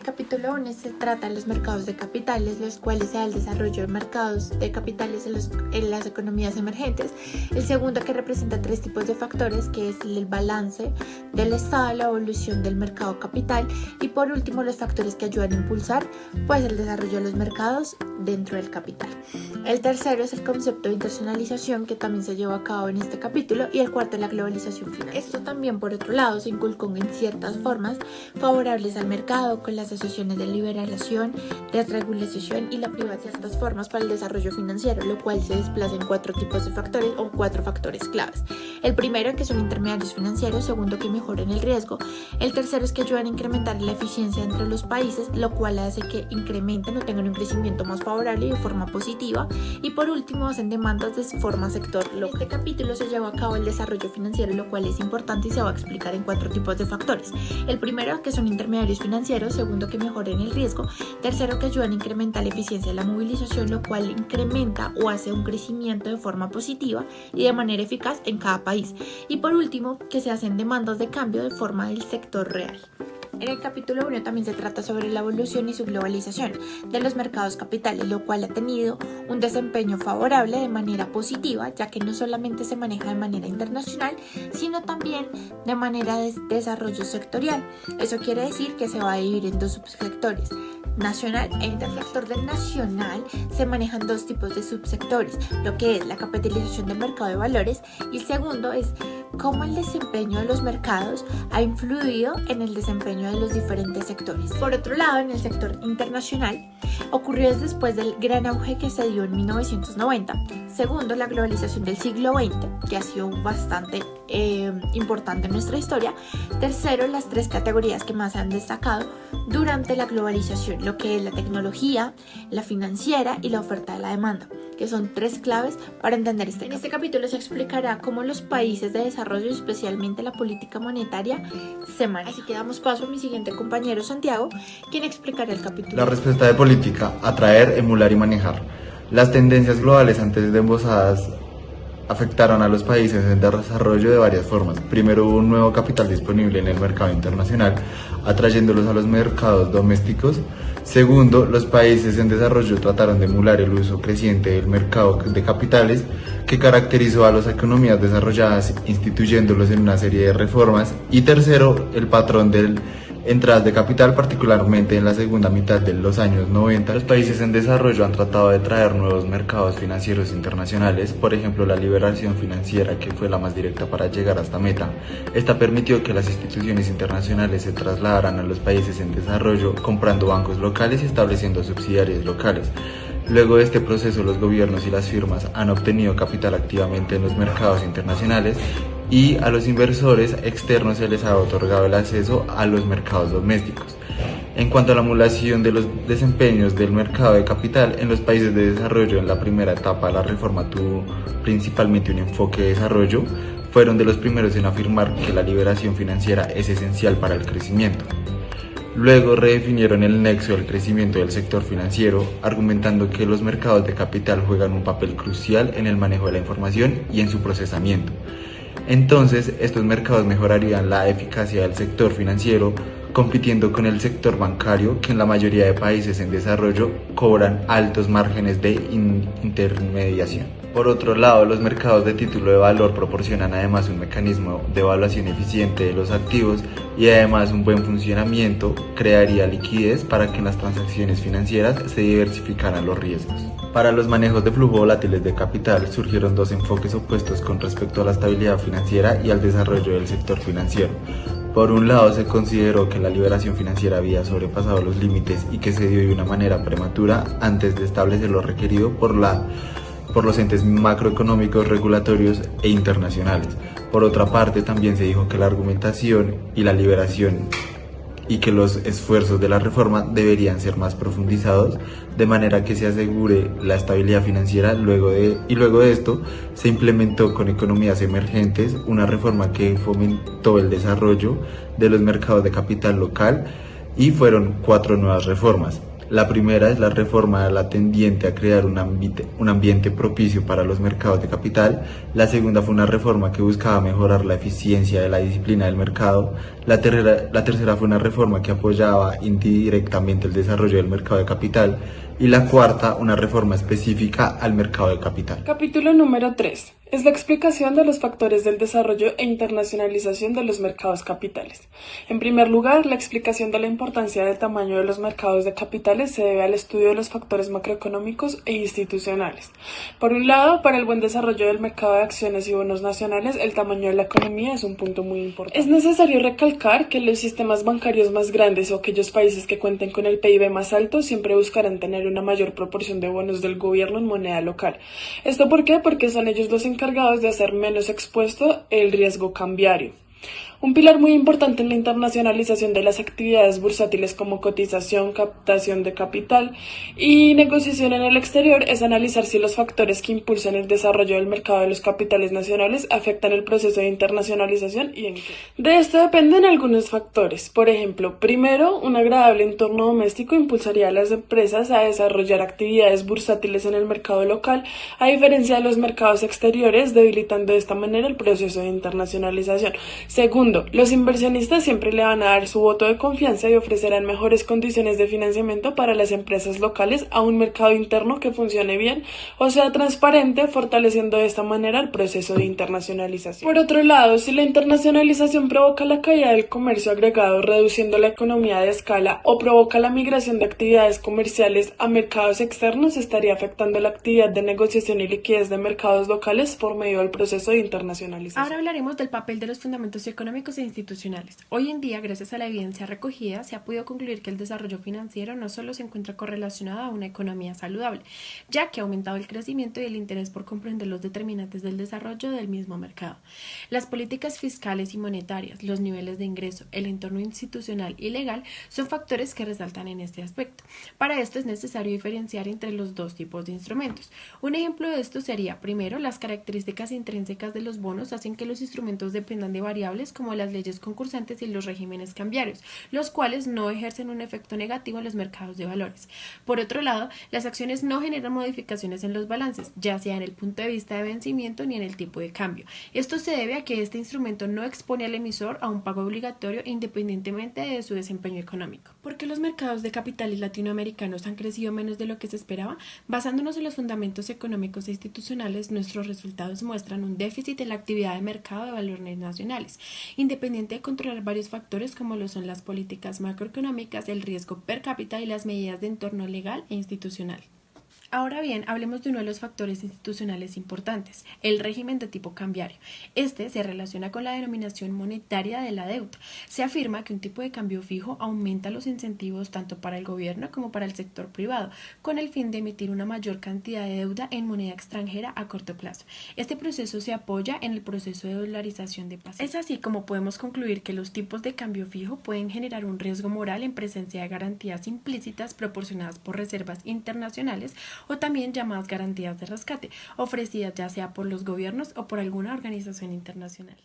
capítulo 1 se trata de los mercados de capitales, los cuales se da el desarrollo de mercados de capitales en las economías emergentes. El segundo, que representa 3 tipos de factores, que es el balance del Estado, la evolución del mercado capital y por último los factores que ayudan a impulsar pues el desarrollo de los mercados dentro del capital. El tercero es el concepto de internacionalización, que también se lleva a cabo en este capítulo, y el cuarto es la globalización financiera. Esto también, por otro lado, se inculcó en ciertas formas favorables al mercado, con las asociaciones de liberalización, desregulación y la privacidad, estas formas para el desarrollo financiero, lo cual se desplaza en 4 tipos de factores o 4 factores claves. El primero, que son intermediarios financieros; segundo, que mejoran el riesgo; el tercero es que ayudan a incrementar la eficiencia entre los países, lo cual hace que incrementen o tengan un crecimiento más favorable y de forma positiva; y por último, hacen demandas de forma sector local. En este capítulo se lleva a cabo el desarrollo financiero, lo cual es importante y se va a explicar en 4 tipos de factores. El primero, que son intermediarios financieros; segundo, que mejoren el riesgo; tercero, que ayudan a incrementar la eficiencia de la movilización, lo cual incrementa o hace un crecimiento de forma positiva y de manera eficaz en cada país; y por último, que se hacen demandas de cambio de forma del sector real. En el capítulo 1 también se trata sobre la evolución y su globalización de los mercados capitales, lo cual ha tenido un desempeño favorable de manera positiva, ya que no solamente se maneja de manera internacional, sino también de manera de desarrollo sectorial. Eso quiere decir que se va a dividir en 2 subsectores, nacional e intersector. Del nacional se manejan 2 tipos de subsectores, lo que es la capitalización del mercado de valores, y el segundo es cómo el desempeño de los mercados ha influido en el desempeño de los diferentes sectores. Por otro lado, en el sector internacional, ocurrió después del gran auge que se dio en 1990. Segundo, la globalización del siglo XX, que ha sido bastante importante en nuestra historia. Tercero, las 3 categorías que más se han destacado durante la globalización, lo que es la tecnología, la financiera y la oferta de la demanda, que son 3 claves para entender este capítulo. En este capítulo se explicará cómo los países de desarrollo, y especialmente la política monetaria, se manejan. Así que damos paso a mi siguiente compañero Santiago, quien explicará el capítulo. La respuesta de política: atraer, emular y manejar. Las tendencias globales antes de embozadas afectaron a los países en desarrollo de varias formas. Primero, hubo un nuevo capital disponible en el mercado internacional, atrayéndolos a los mercados domésticos. Segundo, los países en desarrollo trataron de emular el uso creciente del mercado de capitales que caracterizó a las economías desarrolladas, instituyéndolos en una serie de reformas. Y tercero, el patrón de entradas de capital, particularmente en la segunda mitad de los años 90. Los países en desarrollo han tratado de traer nuevos mercados financieros internacionales, por ejemplo la liberación financiera, que fue la más directa para llegar a esta meta. Esta permitió que las instituciones internacionales se trasladaran a los países en desarrollo, comprando bancos locales y estableciendo subsidiarias locales. Luego de este proceso, los gobiernos y las firmas han obtenido capital activamente en los mercados internacionales, y a los inversores externos se les ha otorgado el acceso a los mercados domésticos. En cuanto a la emulación de los desempeños del mercado de capital en los países de desarrollo, en la primera etapa la reforma tuvo principalmente un enfoque de desarrollo. Fueron de los primeros en afirmar que la liberación financiera es esencial para el crecimiento. Luego redefinieron el nexo del crecimiento del sector financiero, argumentando que los mercados de capital juegan un papel crucial en el manejo de la información y en su procesamiento. Entonces, estos mercados mejorarían la eficacia del sector financiero, compitiendo con el sector bancario, que en la mayoría de países en desarrollo cobran altos márgenes de intermediación. Por otro lado, los mercados de título de valor proporcionan además un mecanismo de evaluación eficiente de los activos, y además un buen funcionamiento crearía liquidez para que en las transacciones financieras se diversificaran los riesgos. Para los manejos de flujo volátiles de capital surgieron 2 enfoques opuestos con respecto a la estabilidad financiera y al desarrollo del sector financiero. Por un lado, se consideró que la liberación financiera había sobrepasado los límites y que se dio de una manera prematura antes de establecer lo requerido por los entes macroeconómicos, regulatorios e internacionales. Por otra parte, también se dijo que la argumentación y la liberación y que los esfuerzos de la reforma deberían ser más profundizados, de manera que se asegure la estabilidad financiera. Luego de esto, se implementó con economías emergentes una reforma que fomentó el desarrollo de los mercados de capital local, y fueron 4 nuevas reformas. La primera es la reforma de la tendiente a crear un ambiente propicio para los mercados de capital. La segunda fue una reforma que buscaba mejorar la eficiencia de la disciplina del mercado. La tercera fue una reforma que apoyaba indirectamente el desarrollo del mercado de capital. Y la cuarta, una reforma específica al mercado de capital. Capítulo número 3. Es la explicación de los factores del desarrollo e internacionalización de los mercados capitales. En primer lugar, la explicación de la importancia del tamaño de los mercados de capitales se debe al estudio de los factores macroeconómicos e institucionales. Por un lado, para el buen desarrollo del mercado de acciones y bonos nacionales, el tamaño de la economía es un punto muy importante. Es necesario recalcar que los sistemas bancarios más grandes o aquellos países que cuenten con el PIB más alto siempre buscarán tener una mayor proporción de bonos del gobierno en moneda local. ¿Esto por qué? Porque son ellos los encargados de hacer menos expuesto el riesgo cambiario. Un pilar muy importante en la internacionalización de las actividades bursátiles como cotización, captación de capital y negociación en el exterior es analizar si los factores que impulsan el desarrollo del mercado de los capitales nacionales afectan el proceso de internacionalización y en qué. De esto dependen algunos factores. Por ejemplo, primero, un agradable entorno doméstico impulsaría a las empresas a desarrollar actividades bursátiles en el mercado local, a diferencia de los mercados exteriores, debilitando de esta manera el proceso de internacionalización. Segundo, los inversionistas siempre le van a dar su voto de confianza y ofrecerán mejores condiciones de financiamiento para las empresas locales a un mercado interno que funcione bien o sea transparente, fortaleciendo de esta manera el proceso de internacionalización. Por otro lado, si la internacionalización provoca la caída del comercio agregado, reduciendo la economía de escala, o provoca la migración de actividades comerciales a mercados externos, estaría afectando la actividad de negociación y liquidez de mercados locales por medio del proceso de internacionalización. Ahora hablaremos del papel de los fundamentos económicos e institucionales. Hoy en día, gracias a la evidencia recogida, se ha podido concluir que el desarrollo financiero no solo se encuentra correlacionado a una economía saludable, ya que ha aumentado el crecimiento y el interés por comprender los determinantes del desarrollo del mismo mercado. Las políticas fiscales y monetarias, los niveles de ingreso, el entorno institucional y legal son factores que resaltan en este aspecto. Para esto es necesario diferenciar entre los dos tipos de instrumentos. Un ejemplo de esto sería, primero, las características intrínsecas de los bonos hacen que los instrumentos dependan de variables como las leyes concursantes y los regímenes cambiarios, los cuales no ejercen un efecto negativo en los mercados de valores. Por otro lado, las acciones no generan modificaciones en los balances, ya sea en el punto de vista de vencimiento ni en el tipo de cambio. Esto se debe a que este instrumento no expone al emisor a un pago obligatorio independientemente de su desempeño económico. ¿Por qué los mercados de capitales latinoamericanos han crecido menos de lo que se esperaba? Basándonos en los fundamentos económicos e institucionales, nuestros resultados muestran un déficit en la actividad de mercado de valores nacionales, independiente de controlar varios factores como lo son las políticas macroeconómicas, el riesgo per cápita y las medidas de entorno legal e institucional. Ahora bien, hablemos de uno de los factores institucionales importantes, el régimen de tipo cambiario. Este se relaciona con la denominación monetaria de la deuda. Se afirma que un tipo de cambio fijo aumenta los incentivos tanto para el gobierno como para el sector privado, con el fin de emitir una mayor cantidad de deuda en moneda extranjera a corto plazo. Este proceso se apoya en el proceso de dolarización de pasivos. Es así como podemos concluir que los tipos de cambio fijo pueden generar un riesgo moral en presencia de garantías implícitas proporcionadas por reservas internacionales o también llamadas garantías de rescate, ofrecidas ya sea por los gobiernos o por alguna organización internacional.